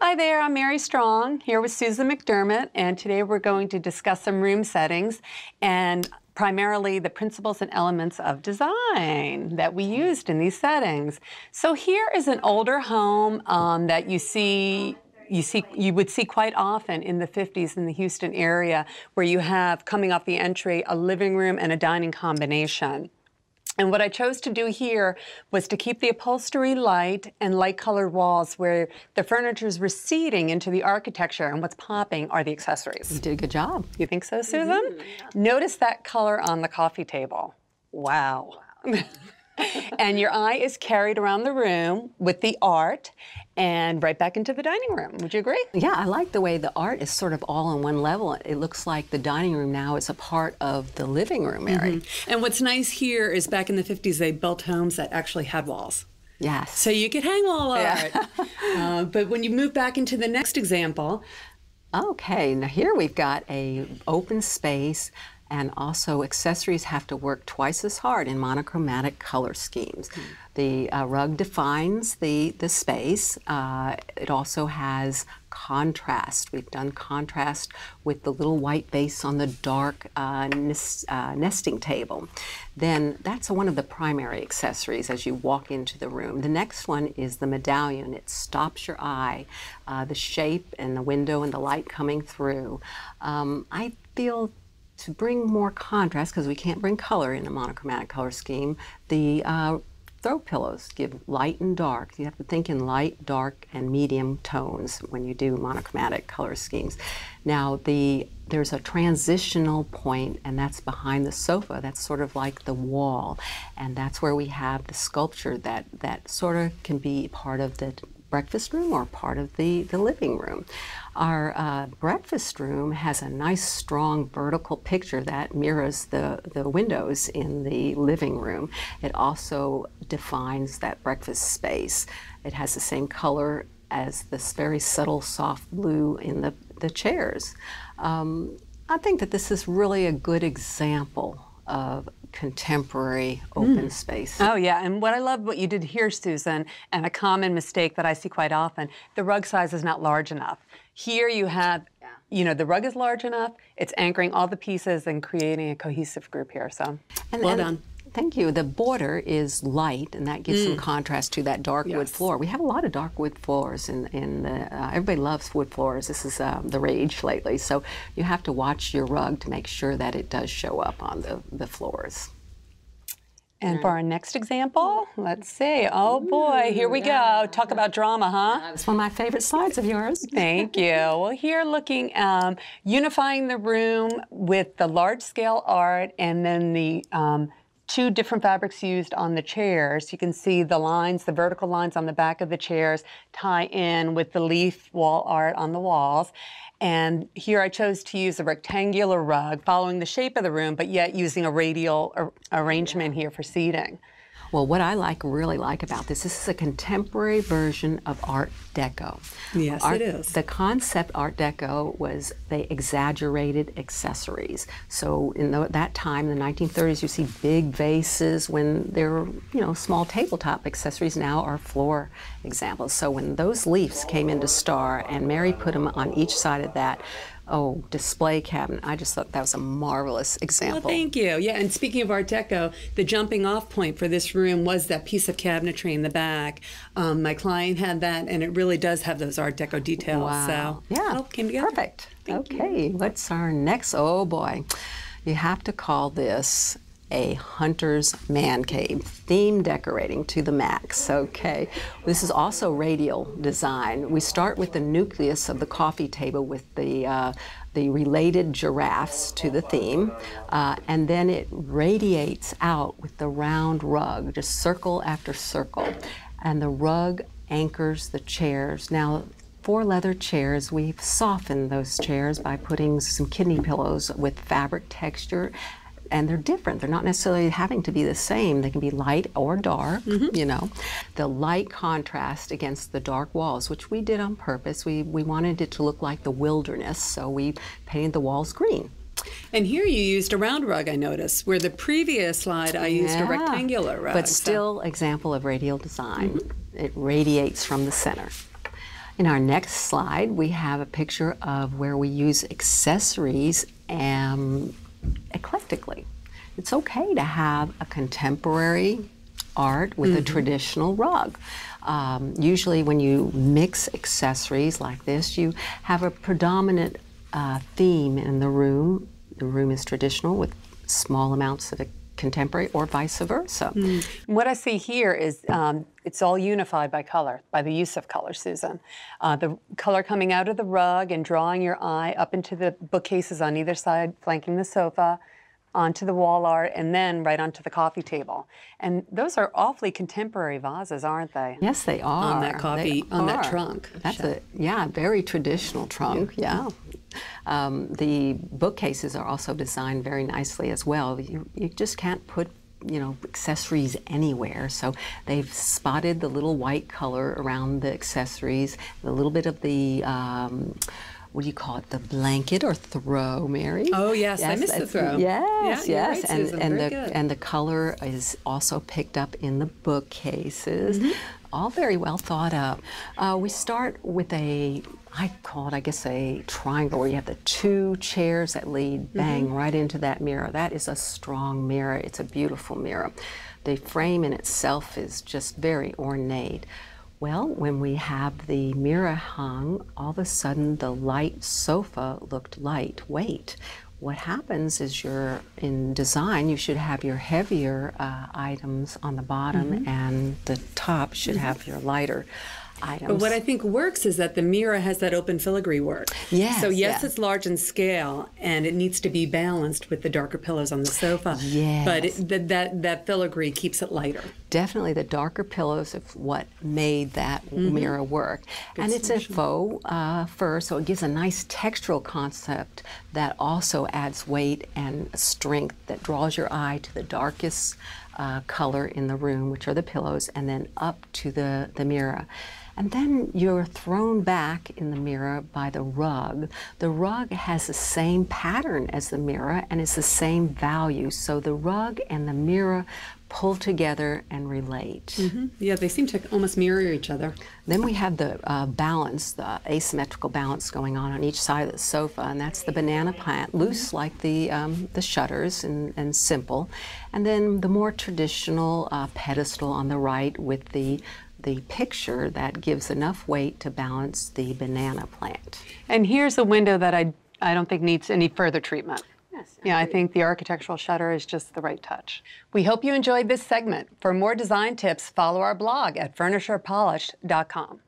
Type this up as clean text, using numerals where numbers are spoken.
Hi there, I'm Mary Strong, here with Susan McDermott, and today we're going to discuss some room settings and primarily the principles and elements of design that we used in these settings. So here is an older home that you would see quite often in the 50s in the Houston area, where you have, coming off the entry, a living room and a dining combination. And what I chose to do here was to keep the upholstery light and light-colored walls where the furniture is receding into the architecture, and what's popping are the accessories. You did a good job. You think so, Susan? Notice that color on the coffee table. Wow. And your eye is carried around the room with the art and right back into the dining room. Would you agree? Yeah, I like the way the art is sort of all on one level. It looks like the dining room now is a part of the living room area. And what's nice here is back in the 50s, they built homes that actually had walls. Yes. So you could hang wall art. But when you move back into the next example. Okay, now here we've got a open space, and also accessories have to work twice as hard in monochromatic color schemes. The rug defines the space. It also has contrast. We've done contrast with the little white base on the dark nesting table. Then that's one of the primary accessories as you walk into the room. The next one is the medallion. It stops your eye, the shape and the window and the light coming through. I feel to bring more contrast, because we can't bring color in a monochromatic color scheme, the throw pillows give light and dark. You have to think in light, dark, and medium tones when you do monochromatic color schemes. Now, there's a transitional point, and that's behind the sofa. That's sort of like the wall, and that's where we have the sculpture that sort of can be part of the breakfast room or part of the living room. Our breakfast room has a nice strong vertical picture that mirrors the windows in the living room. It also defines that breakfast space. It has the same color as this very subtle soft blue in the chairs. I think that this is really a good example of contemporary open space. Oh yeah, and what I love what you did here, Susan, and a common mistake that I see quite often, the rug size is not large enough. Here you have, the rug is large enough, it's anchoring all the pieces and creating a cohesive group here, so well done. Thank you. The border is light, and that gives some contrast to that dark wood floor. We have a lot of dark wood floors, everybody loves wood floors. This is the rage lately, so you have to watch your rug to make sure that it does show up on the floors. And for our next example, let's see. Oh boy, here we go. Talk about drama, huh? It's one of my favorite slides of yours. Thank you. Well, here looking, unifying the room with the large-scale art and then the two different fabrics used on the chairs. You can see the lines, the vertical lines on the back of the chairs tie in with the leaf wall art on the walls. And here I chose to use a rectangular rug following the shape of the room, but yet using a radial arrangement here for seating. Well, what I really like about this is a contemporary version of Art Deco. Yes, it is. The concept Art Deco was they exaggerated accessories. So in that time, in the 1930s, you see big vases when there were, small tabletop accessories now are floor examples. So when those leaves came into Star and Mary put them on each side of that, display cabinet. I just thought that was a marvelous example. Well, thank you. Yeah, and speaking of Art Deco, the jumping off point for this room was that piece of cabinetry in the back. My client had that, and it really does have those Art Deco details. Wow. So, yeah, it all came together. Perfect. Thank you. What's our next? Oh boy, you have to call this a hunter's man cave, theme decorating to the max. Okay, this is also radial design. We start with the nucleus of the coffee table with the related giraffes to the theme, and then it radiates out with the round rug, just circle after circle, and the rug anchors the chairs. Now, for leather chairs, we've softened those chairs by putting some kidney pillows with fabric texture. And they're different. They're not necessarily having to be the same. They can be light or dark, The light contrast against the dark walls, which we did on purpose. We wanted it to look like the wilderness, so we painted the walls green. And here you used a round rug, I noticed, where the previous slide I used a rectangular rug. But still example of radial design. It radiates from the center. In our next slide, we have a picture of where we use accessories eclectically. It's okay to have a contemporary art with a traditional rug. Usually when you mix accessories like this, you have a predominant theme in the room. The room is traditional with small amounts of contemporary or vice versa. What I see here is it's all unified by color, by the use of color, Susan. The color coming out of the rug and drawing your eye up into the bookcases on either side, flanking the sofa, onto the wall art, and then right onto the coffee table. And those are awfully contemporary vases, aren't they? Yes, they are. On that coffee, on that trunk. That's very traditional trunk, yeah. The bookcases are also designed very nicely as well. You just can't put accessories anywhere. So they've spotted the little white color around the accessories, a little bit of the what do you call it? The blanket or throw, Mary? Oh yes, I missed the throw. Yes, yeah, yes, right, Susan. and the color is also picked up in the bookcases. All very well thought of. We start with I call it, I guess, a triangle where you have the two chairs that lead bang right into that mirror. That is a strong mirror. It's a beautiful mirror. The frame in itself is just very ornate. Well, when we have the mirror hung, all of a sudden the light sofa looked lightweight. What happens is in design, you should have your heavier items on the bottom and the top should have your lighter items. But what I think works is that the mirror has that open filigree work. Yes. So yes, it's large in scale, and it needs to be balanced with the darker pillows on the sofa. Yes. But that filigree keeps it lighter. Definitely the darker pillows of what made that mirror work. And it's a faux fur, so it gives a nice textural concept that also adds weight and strength that draws your eye to the darkest color in the room, which are the pillows, and then up to the mirror. And then you're thrown back in the mirror by the rug. The rug has the same pattern as the mirror and it's the same value. So the rug and the mirror pull together and relate. Yeah, they seem to almost mirror each other. Then we have the balance, the asymmetrical balance going on each side of the sofa, and that's the banana plant, loose like the shutters and simple. And then the more traditional pedestal on the right with the picture that gives enough weight to balance the banana plant. And here's a window that I don't think needs any further treatment. Yes, Yeah, I think the architectural shutter is just the right touch. We hope you enjoyed this segment. For more design tips, follow our blog at furniturepolished.com.